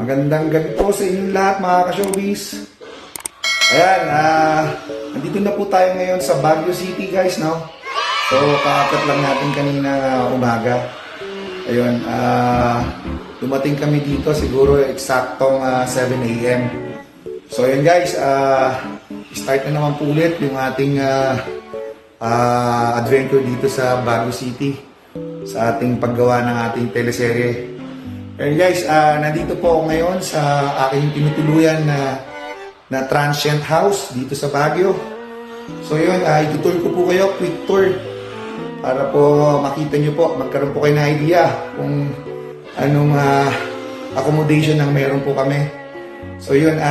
Magandang gabi po sa inyong lahat mga ka-showbiz. Ayan, nandito na po tayo ngayon sa Baguio City guys, no? So, kaakat lang natin kanina umaga. Ayun, dumating kami dito siguro eksaktong 7 a.m. So, ayun guys, start na naman po ulit yung ating adventure dito sa Baguio City sa ating paggawa ng ating teleserye. And guys, nandito po ako ngayon sa aking tinutuluyan na transient house dito sa Baguio. So yun, itutur ko po kayo, quick tour, para po makita nyo po, magkaroon po kayo ng idea kung anong accommodation ang meron po kami. So yun,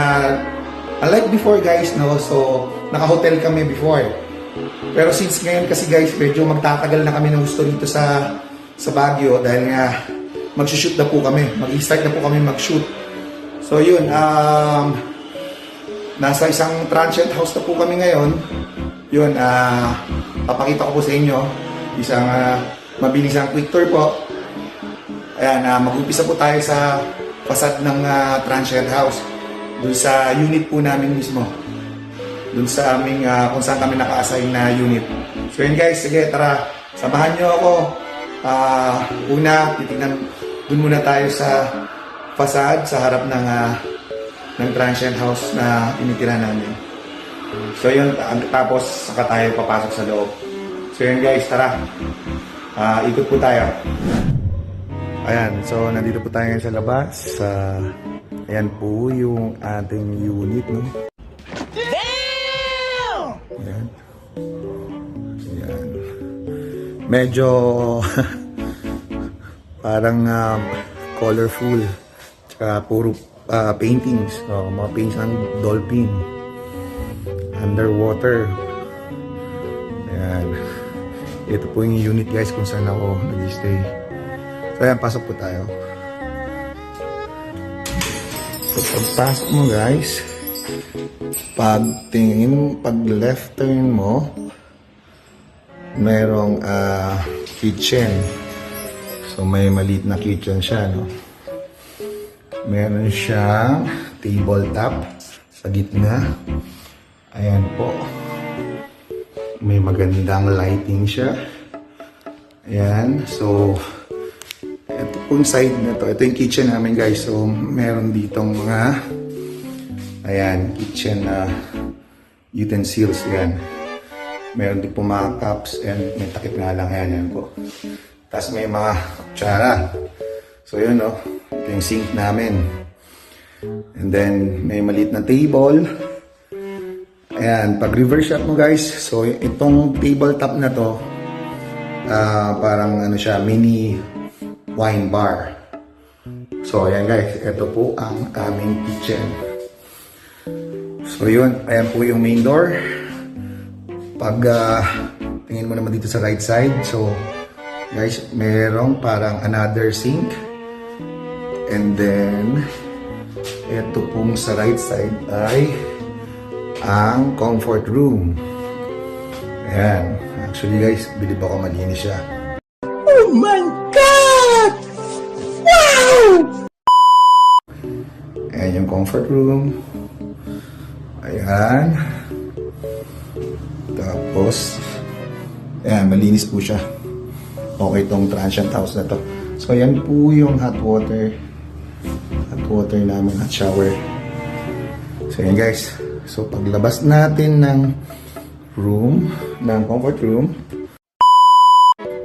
unlike before guys, no, so naka-hotel kami before. Pero since ngayon kasi guys, medyo magtatagal na kami ng gusto dito sa Baguio dahil nga mag-shoot na po kami. Mag-start na po kami mag-shoot. So yun, nasa isang transient house na po kami ngayon. Yun, papakita ko po sa inyo. Isang mabilisang quick tour po. Ayan, mag-upisa po tayo sa facade ng transient house. Doon sa unit po namin mismo. Doon sa aming, kung saan kami naka-assign na unit. So yun guys, sige, tara, samahan nyo ako. Una, titignan, doon muna tayo sa facade, sa harap ng transient house na tinitira namin. So yun, tapos saka tayo papasok sa loob. So yun guys, tara, ikot po tayo. Ayan, so nandito po tayo ngayon sa labas. Ayan po yung ating unit, no? Ayan. Ayan. Medyo parang colorful. Tsaka puro paintings. Mga paintings ng dolphin. Underwater. Ayan. Ito po yung unit guys kung saan ako nag-stay. So ayan, pasok po tayo. So pagpasok mo guys, pag left turn mo, merong kitchen. So may maliit na kitchen siya, no? Meron siyang tabletop sa gitna. Ayan po. May magandang lighting siya. Ayan. So ito pong side na to. Ito yung kitchen namin guys. So meron ditong mga kitchen utensils yan. Meron din po mga cups and may takip nga lang yan po. Tapos may mga kutsara. So yun no, ito yung sink namin. And then may maliit na table. Ayan, pag reverse shot mo guys, so itong tabletop na to, parang ano siya, mini wine bar. So ayan guys, ito po ang aming kitchen. So yun, ayan po yung main door. Pag tingin mo naman dito sa right side, so guys, merong parang another sink. And then ito pong sa right side ay ang comfort room. Ayan, actually guys, bilib ako malinis siya. Oh my God! Wow! Ayan yung comfort room. Ayan. Tapos, ayan, malinis po siya. Okay itong transient house na to. So, ayan po yung hot water. Hot water namin, hot shower. So, ayan guys. So, paglabas natin ng room, ng comfort room.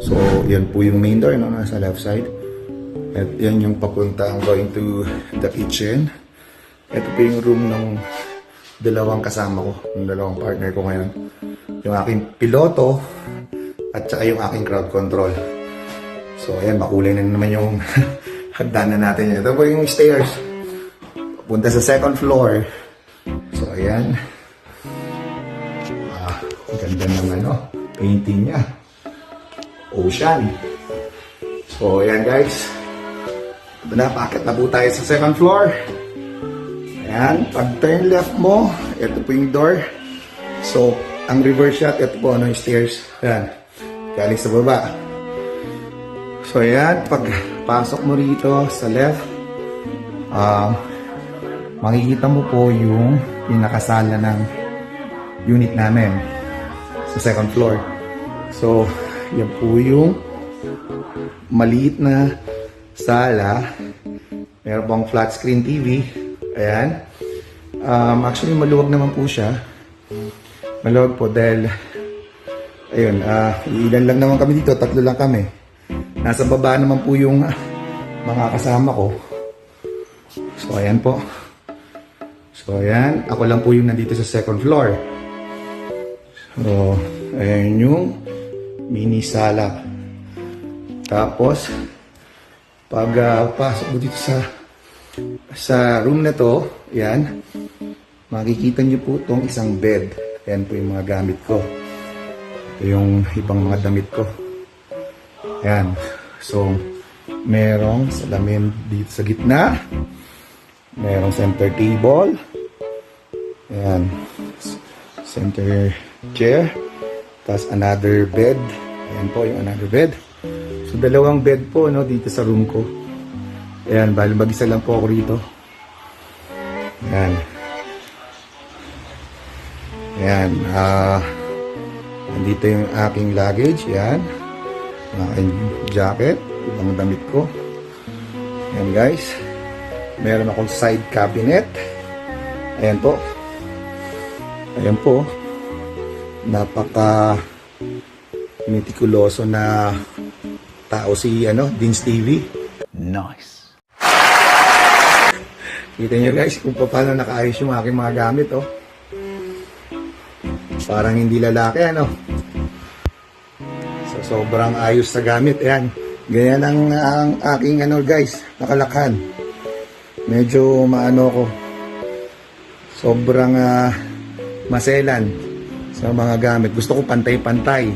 So, yan po yung main door, no? Nasa left side. At yan yung papuntang going to the kitchen. Ito po yung room ng dalawang kasama ko, yung dalawang partner ko ngayon. Yung aking piloto at saka yung aking crowd control. So ayan, makulay na naman yung hagdanan natin. Ito po yung stairs punta sa second floor. So ayan, ang ganda ng painting niya, ocean. So ayan guys, pakit na po tayo sa second floor. Ayan, pag turn left mo, ito po yung door. So, ang reverse shot, ito po yung stairs. Ayan, galing sa baba. So, ayan, pag pasok mo rito sa left, makikita mo po yung pinakasala ng unit namin sa second floor. So, yan po yung maliit na sala. Meron pong flat screen TV. Ayan. Actually, maluwag naman po siya. Maluwag po dahil ayun, ilan lang naman kami dito, 3 lang kami. Nasa baba naman po yung mga kasama ko. So, ayan po. So, ayan. Ako lang po yung nandito sa second floor. So, ayan yung mini sala. Tapos, pag pasok mo dito sa room na to, ayan, makikita nyo po itong isang bed. Ayan po yung mga gamit ko. Ito yung ibang mga damit ko. Ayan. So, merong salamin dito sa gitna. Merong center table. Ayan. Center chair. Tapos another bed. Ayan po yung another bed. So, 2 bed po, no, dito sa room ko. Ayan, bali mag-isa lang po ako rito. Ayan. Ayan, nandito yung aking luggage. Ayan. Yung aking jacket. Ibang damit ko. Ayan, guys. Meron akong side cabinet. Ayan po. Ayan po. Napaka metikuloso na tao si Dean's TV. Nice. Kita nyo guys kung paano nakaayos yung aking mga gamit, oh. Parang hindi lalaki, So, sobrang ayos sa gamit. Ayan. Ganyan ang aking guys, nakalakhan. Medyo maano ko. Sobrang maselan sa mga gamit. Gusto ko pantay-pantay.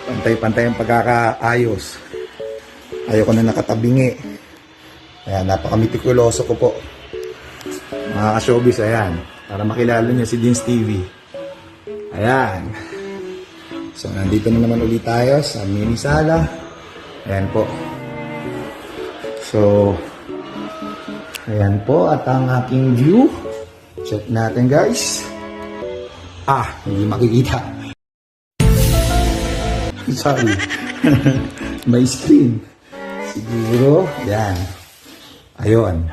Pantay-pantay ang pagkakaayos. Ayoko na nakatabingi. Ayan, napaka-metikuloso ko po. Mga ka-showbiz, ayan. Para makilala niyo si Dean's TV. Ayan. So, nandito na naman ulit tayo sa mini sala. Ayan po. So, ayan po at ang aking view. Check natin guys. Hindi makikita. Sorry. May screen. Siguro, yan. Ayun.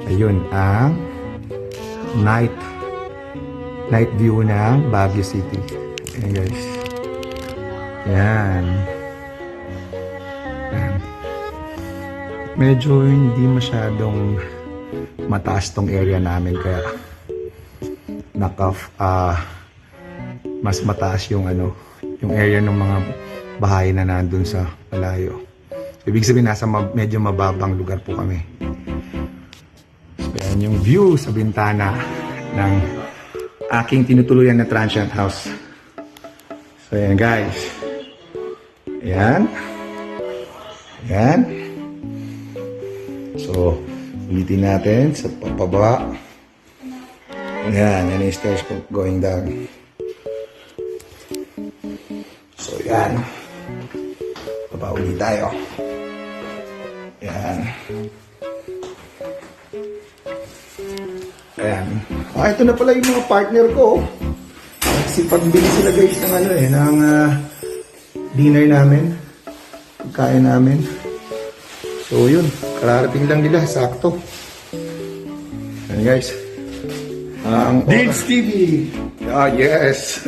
Ayun ang night view ng Baguio City. Ayan guys. Yan. Yan. Medyo hindi masyadong mataas tong area namin kaya mas mataas yung yung area ng mga bahay na nandun sa malayo. Ibig sabihin nasa medyo mababang lugar po kami. So, yan yung view sa bintana ng aking tinutuluyan na transient house. So yan guys. Ayan. Ayan. So, ulitin natin sa pababa. Ayan, yan yung stairs po going down. So, yan. Baba ulit tayo. Ayan. Ayan. Ito na pala yung mga partner ko. Kasi pagbili sila guys ng ng dinner namin. Pagkain namin. So, yun. Kararating lang nila. Sakto. Ayan guys. Ang Dean's TV! Yes!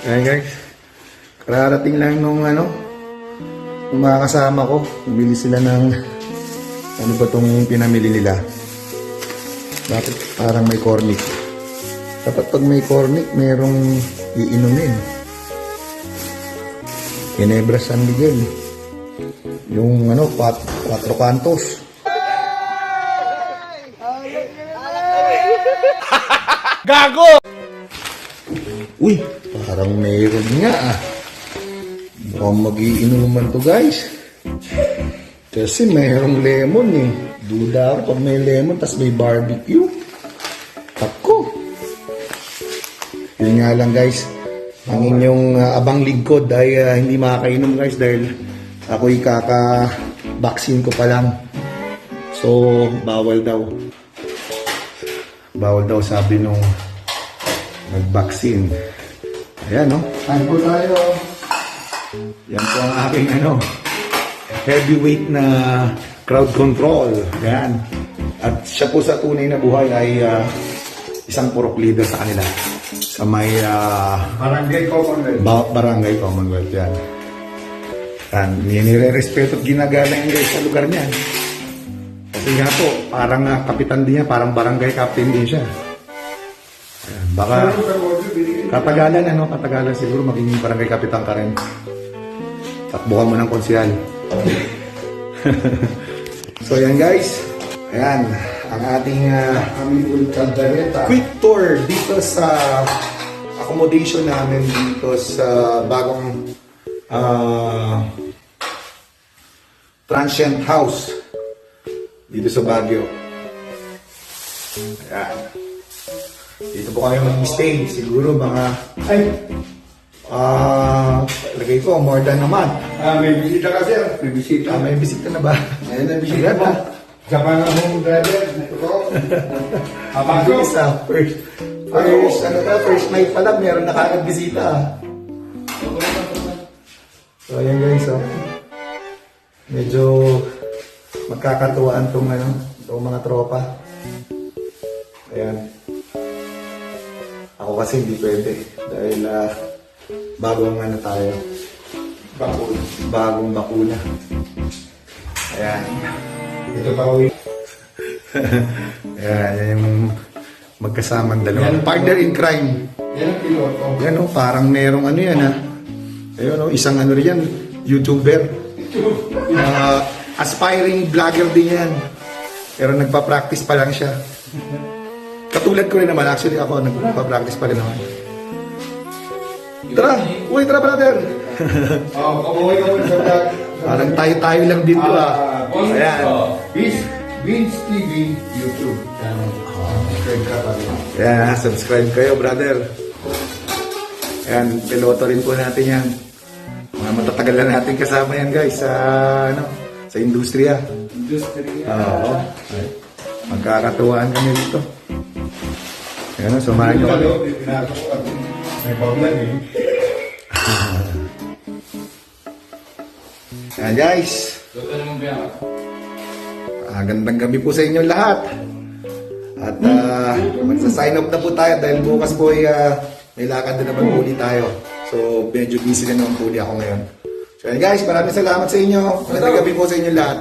Ayan guys. Kararating lang nung yung mga kasama ko. Bili sila ng ano ba tong pinamili nila. Bakit parang may cornic? Dapat pag may cornic, merong iinumin. Ginebra San Miguel. Yung 4 kantos. Gago! Uy, parang mayroon nga Mukhang mag-iinuman to guys. Kasi mayroong lemon Duda ako pag may lemon tas may barbecue. Ako. Yun nga lang guys. Ang inyong abang lingkod ay hindi makakainom guys dahil ako'y vaccine ko pa lang. So, bawal daw. Bawal daw sabi nung nag-vaccine. Ayan, no? Kain po tayo. Yan po ang aking, heavyweight na crowd control. Ayan. At siya po sa tunay na buhay ay isang purok leader sa kanila. Sa may Barangay Commonwealth. Barangay Commonwealth yan. Yan, nire-respeto at ginagalang guys sa lugar niya. Kasi nga po, parang kapitan din niya, parang barangay captain din siya. Ayan, baka katagalan, katagalan siguro maging barangay kapitan ka rin. Takbuhan mo ng konsyal. So yan guys, ayan, ang ating quick tour dito sa accommodation namin dito sa bagong transient house dito sa Baguio. Ayan. Dito po kami mag-stay. Siguro mga lagay ko more than a month. May bisita ka, sir. May bisita. May bisita na ba? Ayan na bisita mo. Sa panahong driver. Ito. Abang First night pa lang, meron na kagad bisita. So, ayan guys, medyo magkakatuwaan itong mga tropa. Ayan. Ako kasi hindi pwede. Dahil, bagong tayo. Bagong bakuna. Ayan. Ito pa uwi. Ayan, yan yung magkasamang dalawa. Partner in crime. Yan ang piloto. Yan parang merong yan Ayun isang yan, YouTuber. Aspiring vlogger din yan. Pero nagpa-practice pa lang siya. Katulad ko rin naman, actually ako, nagpa-practice pa rin naman. Tara! Uy, tara brother! Kamuhay ka muna sa vlog. Parang tayo-tayo lang dito Ayan. Vince TV YouTube channel. Subscribe ka pa rin. Ayan, subscribe kayo brother. Ayan, piloto rin po natin yan. Mga matatagal na natin kasama yan guys sa industriya. Oo. Magkakatuwaan kami dito. Ayan, sumahan nyo kami. May pablan Ayan guys. Gandang gabi po sa inyo lahat. At magsa-sign up na po tayo dahil bukas po ay may lakad na naman uli tayo. So medyo busy na naman po ako ngayon. So ayan guys, maraming salamat sa inyo. Magandang gabi po sa inyo lahat.